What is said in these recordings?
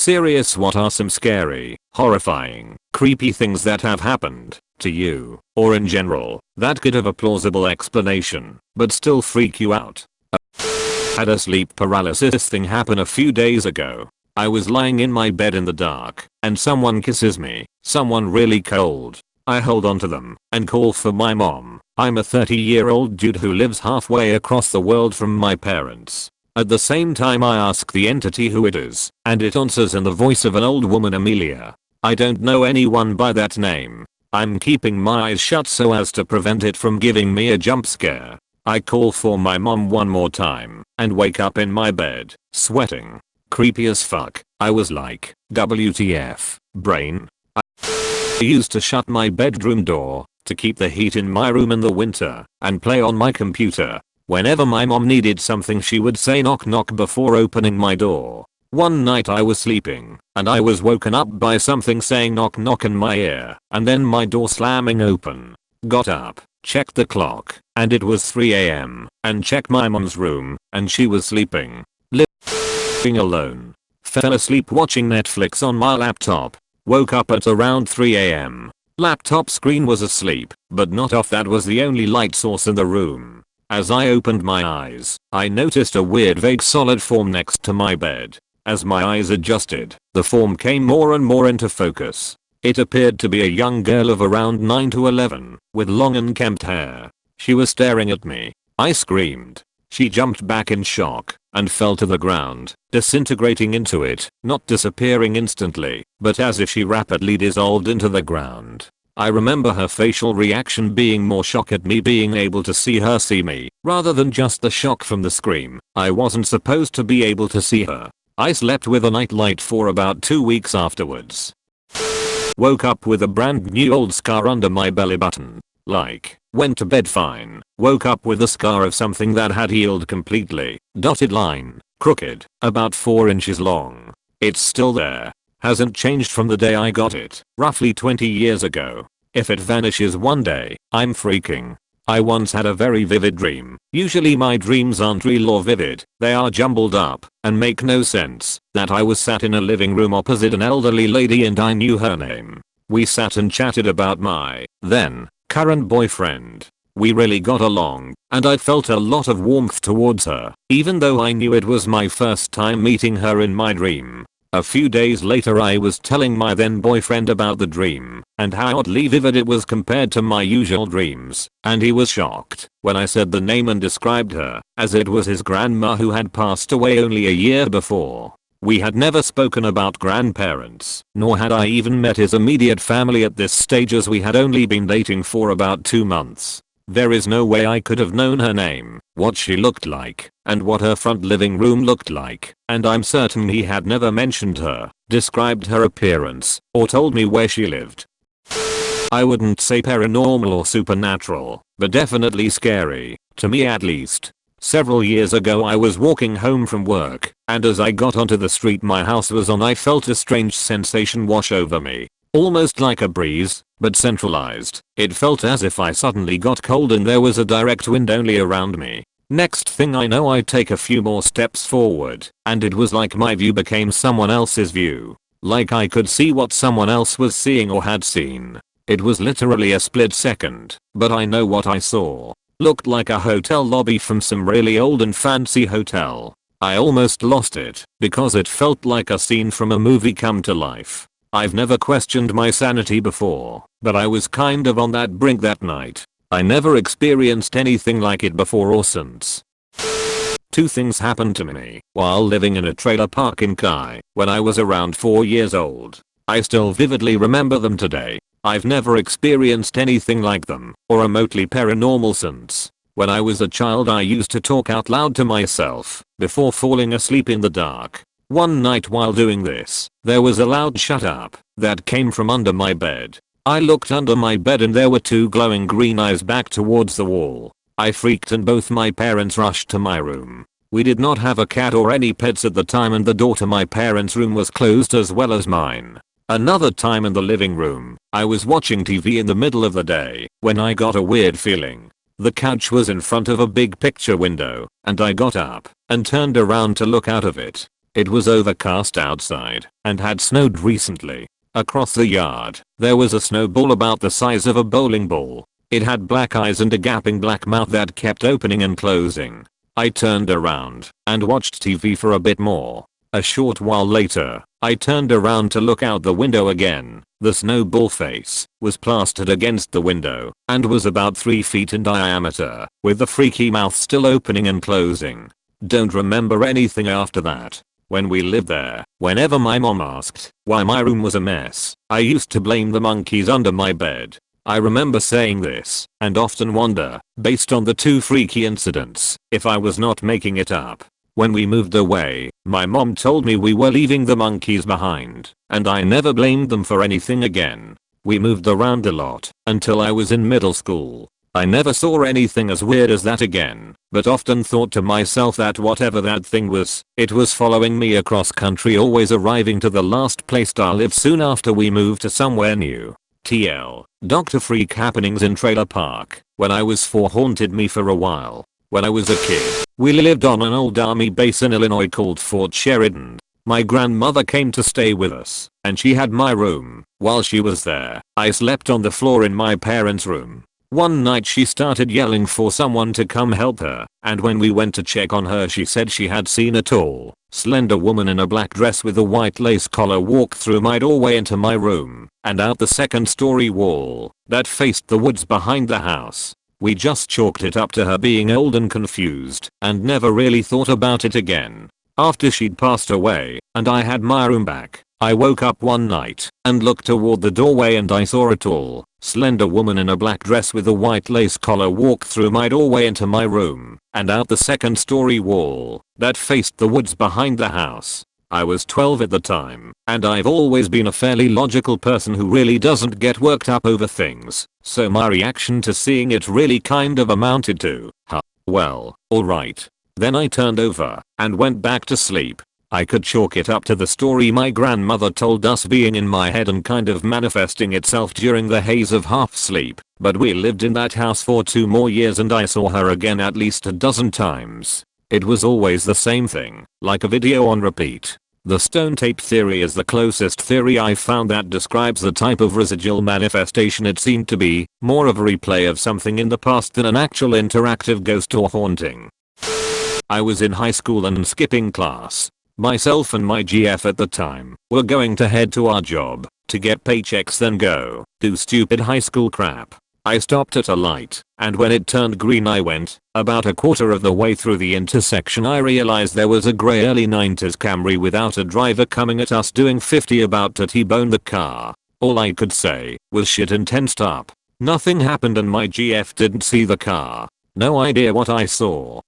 Serious, what are some scary, horrifying, creepy things that have happened to you, or in general, that could have a plausible explanation, but still freak you out? Had a sleep paralysis thing happen a few days ago. I was lying in my bed in the dark, and someone kisses me, someone really cold. I hold on to them, and call for my mom. I'm a 30-year-old dude who lives halfway across the world from my parents. At the same time I ask the entity who it is, and it answers in the voice of an old woman, Amelia. I don't know anyone by that name. I'm keeping my eyes shut so as to prevent it from giving me a jump scare. I call for my mom one more time, and wake up in my bed, sweating. Creepy as fuck. I was like, WTF, brain? I used to shut my bedroom door to keep the heat in my room in the winter and play on my computer. Whenever my mom needed something she would say knock knock before opening my door. One night I was sleeping and I was woken up by something saying knock knock in my ear and then my door slamming open. Got up, checked the clock, and it was 3 AM, and checked my mom's room, and she was sleeping. Living alone. Fell asleep watching Netflix on my laptop. Woke up at around 3 AM. Laptop screen was asleep, but not off. That was the only light source in the room. As I opened my eyes, I noticed a weird vague solid form next to my bed. As my eyes adjusted, the form came more and more into focus. It appeared to be a young girl of around 9 to 11, with long unkempt hair. She was staring at me. I screamed. She jumped back in shock and fell to the ground, disintegrating into it, not disappearing instantly, but as if she rapidly dissolved into the ground. I remember her facial reaction being more shock at me being able to see her see me, rather than just the shock from the scream. I wasn't supposed to be able to see her. I slept with a nightlight for about 2 weeks afterwards. Woke up with a brand new old scar under my belly button. Like, went to bed fine, woke up with a scar of something that had healed completely. Dotted line, crooked, about 4 inches long. It's still there. Hasn't changed from the day I got it, roughly 20 years ago. If it vanishes one day, I'm freaking. I once had a very vivid dream. Usually my dreams aren't real or vivid, they are jumbled up and make no sense. That I was sat in a living room opposite an elderly lady and I knew her name. We sat and chatted about my then current boyfriend. We really got along, and I felt a lot of warmth towards her, even though I knew it was my first time meeting her in my dream. A few days later I was telling my then boyfriend about the dream, and how oddly vivid it was compared to my usual dreams, and he was shocked when I said the name and described her, as it was his grandma who had passed away only a year before. We had never spoken about grandparents, nor had I even met his immediate family at this stage as we had only been dating for about 2 months. There is no way I could have known her name, what she looked like, and what her front living room looked like, and I'm certain he had never mentioned her, described her appearance, or told me where she lived. I wouldn't say paranormal or supernatural, but definitely scary, to me at least. Several years ago I was walking home from work, and as I got onto the street my house was on I felt a strange sensation wash over me. Almost like a breeze, but centralized. It felt as if I suddenly got cold and there was a direct wind only around me. Next thing I know I take a few more steps forward, and it was like my view became someone else's view. Like I could see what someone else was seeing or had seen. It was literally a split second, but I know what I saw. Looked like a hotel lobby from some really old and fancy hotel. I almost lost it, because it felt like a scene from a movie come to life. I've never questioned my sanity before, but I was kind of on that brink that night. I never experienced anything like it before or since. 2 things happened to me while living in a trailer park in Kai when I was around 4 years old. I still vividly remember them today. I've never experienced anything like them or remotely paranormal since. When I was a child I used to talk out loud to myself before falling asleep in the dark. One night while doing this, there was a loud shut up that came from under my bed. I looked under my bed and there were 2 glowing green eyes back towards the wall. I freaked and both my parents rushed to my room. We did not have a cat or any pets at the time and the door to my parents' room was closed as well as mine. Another time in the living room, I was watching TV in the middle of the day when I got a weird feeling. The couch was in front of a big picture window, and I got up and turned around to look out of it. It was overcast outside and had snowed recently. Across the yard, there was a snowball about the size of a bowling ball. It had black eyes and a gaping black mouth that kept opening and closing. I turned around and watched TV for a bit more. A short while later, I turned around to look out the window again. The snowball face was plastered against the window and was about 3 feet in diameter, with the freaky mouth still opening and closing. Don't remember anything after that. When we lived there, whenever my mom asked why my room was a mess, I used to blame the monkeys under my bed. I remember saying this and often wonder, based on the 2 freaky incidents, if I was not making it up. When we moved away, my mom told me we were leaving the monkeys behind, and I never blamed them for anything again. We moved around a lot until I was in middle school. I never saw anything as weird as that again, but often thought to myself that whatever that thing was, it was following me across country, always arriving to the last place I lived soon after we moved to somewhere new. TL. Dr. Freak happenings in trailer park when I was 4 haunted me for a while. When I was a kid, we lived on an old army base in Illinois called Fort Sheridan. My grandmother came to stay with us, and she had my room. While she was there, I slept on the floor in my parents' room. One night she started yelling for someone to come help her, and when we went to check on her she said she had seen a tall, slender woman in a black dress with a white lace collar walk through my doorway into my room, and out the 2nd-story wall that faced the woods behind the house. We just chalked it up to her being old and confused, and never really thought about it again. After she'd passed away, and I had my room back, I woke up one night and looked toward the doorway and I saw a tall, slender woman in a black dress with a white lace collar walk through my doorway into my room, and out the 2nd-story wall that faced the woods behind the house. I was 12 at the time, and I've always been a fairly logical person who really doesn't get worked up over things, so my reaction to seeing it really kind of amounted to, huh, well, alright. Then I turned over and went back to sleep. I could chalk it up to the story my grandmother told us being in my head and kind of manifesting itself during the haze of half sleep, but we lived in that house for 2 more years and I saw her again at least a dozen times. It was always the same thing, like a video on repeat. The stone tape theory is the closest theory I found that describes the type of residual manifestation. It seemed to be more of a replay of something in the past than an actual interactive ghost or haunting. I was in high school and skipping class. Myself and my GF at the time were going to head to our job to get paychecks then go do stupid high school crap. I stopped at a light, and when it turned green I went. About a quarter of the way through the intersection I realized there was a grey early 90s Camry without a driver coming at us doing 50 about to T-bone the car. All I could say was shit and tensed up. Nothing happened and my GF didn't see the car. No idea what I saw.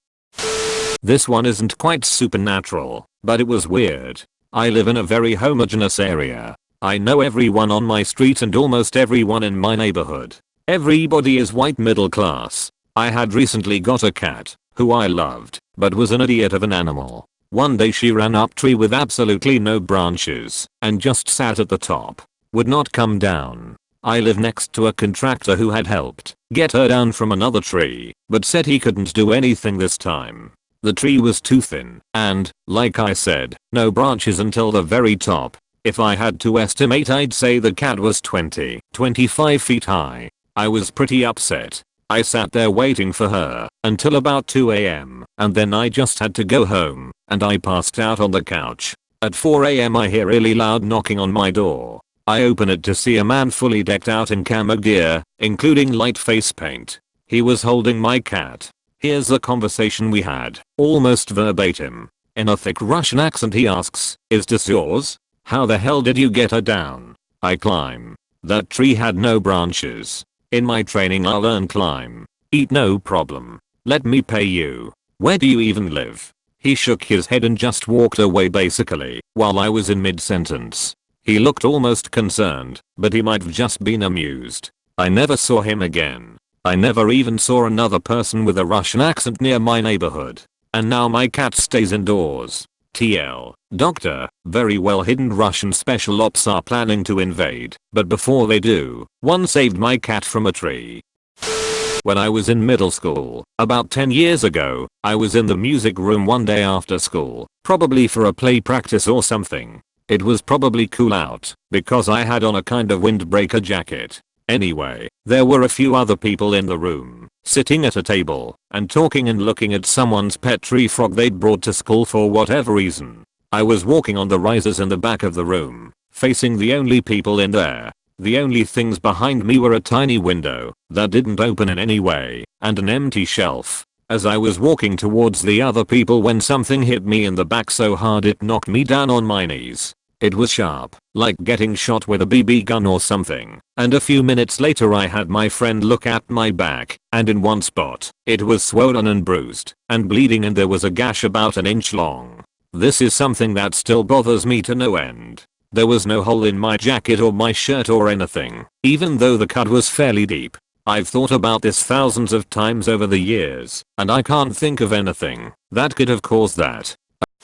This one isn't quite supernatural, but it was weird. I live in a very homogeneous area. I know everyone on my street and almost everyone in my neighborhood. Everybody is white middle class. I had recently got a cat, who I loved, but was an idiot of an animal. One day she ran up tree with absolutely no branches, and just sat at the top. Would not come down. I live next to a contractor who had helped get her down from another tree, but said he couldn't do anything this time. The tree was too thin, and, like I said, no branches until the very top. If I had to estimate I'd say the cat was 25 feet high. I was pretty upset. I sat there waiting for her until about 2 AM, and then I just had to go home, and I passed out on the couch. At 4 AM I hear really loud knocking on my door. I open it to see a man fully decked out in camo gear, including light face paint. He was holding my cat. Here's the conversation we had, almost verbatim. In a thick Russian accent he asks, "Is this yours? How the hell did you get her down?" I climb. That tree had no branches. In my training I learned climb. Eat no problem. Let me pay you. Where do you even live? He shook his head and just walked away basically, while I was in mid-sentence. He looked almost concerned, but he might have just been amused. I never saw him again. I never even saw another person with a Russian accent near my neighborhood. And now my cat stays indoors. TL. Doctor, very well hidden Russian special ops are planning to invade, but before they do, one saved my cat from a tree. When I was in middle school, about 10 years ago, I was in the music room one day after school, probably for a play practice or something. It was probably cool out, because I had on a kind of windbreaker jacket. Anyway, there were a few other people in the room, sitting at a table, and talking and looking at someone's pet tree frog they'd brought to school for whatever reason. I was walking on the risers in the back of the room, facing the only people in there. The only things behind me were a tiny window that didn't open in any way, and an empty shelf. As I was walking towards the other people when something hit me in the back so hard it knocked me down on my knees. It was sharp, like getting shot with a BB gun or something, and a few minutes later I had my friend look at my back, and in one spot, it was swollen and bruised, and bleeding, and there was a gash about an inch long. This is something that still bothers me to no end. There was no hole in my jacket or my shirt or anything, even though the cut was fairly deep. I've thought about this thousands of times over the years, and I can't think of anything that could have caused that.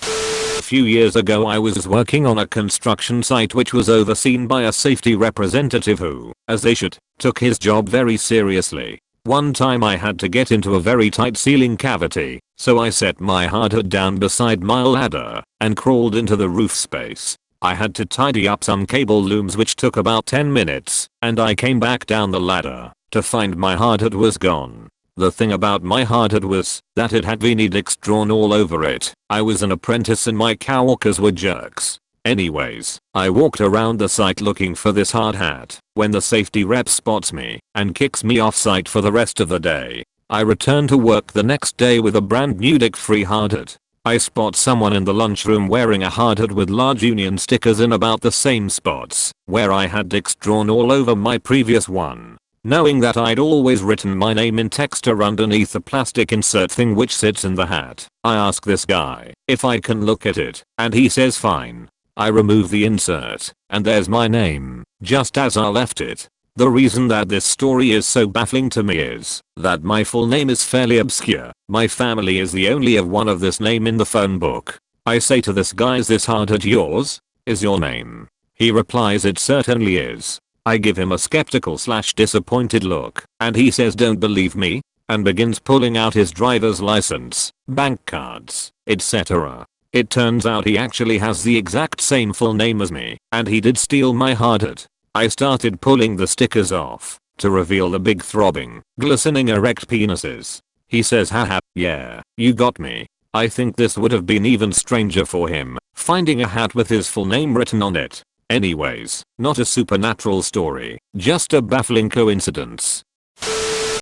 A few years ago I was working on a construction site which was overseen by a safety representative who, as they should, took his job very seriously. One time I had to get into a very tight ceiling cavity, so I set my hard hat down beside my ladder and crawled into the roof space. I had to tidy up some cable looms which took about 10 minutes, and I came back down the ladder to find my hard hat was gone. The thing about my hard hat was that it had Venedix drawn all over it. I was an apprentice and my coworkers were jerks. Anyways, I walked around the site looking for this hard hat when the safety rep spots me and kicks me off site for the rest of the day. I return to work the next day with a brand new dick-free hard hat. I spot someone in the lunchroom wearing a hard hat with large union stickers in about the same spots where I had dicks drawn all over my previous one. Knowing that I'd always written my name in texter underneath the plastic insert thing which sits in the hat, I ask this guy if I can look at it, and he says fine. I remove the insert, and there's my name, just as I left it. The reason that this story is so baffling to me is that my full name is fairly obscure. My family is the only of one of this name in the phone book. I say to this guy, is this hard hat yours? Is your name? He replies, it certainly is. I give him a skeptical/disappointed look, and he says, don't believe me? And begins pulling out his driver's license, bank cards, etc. It turns out he actually has the exact same full name as me, and he did steal my hard hat. I started pulling the stickers off to reveal the big throbbing, glistening erect penises. He says, haha, yeah, you got me. I think this would have been even stranger for him, finding a hat with his full name written on it. Anyways, not a supernatural story, just a baffling coincidence.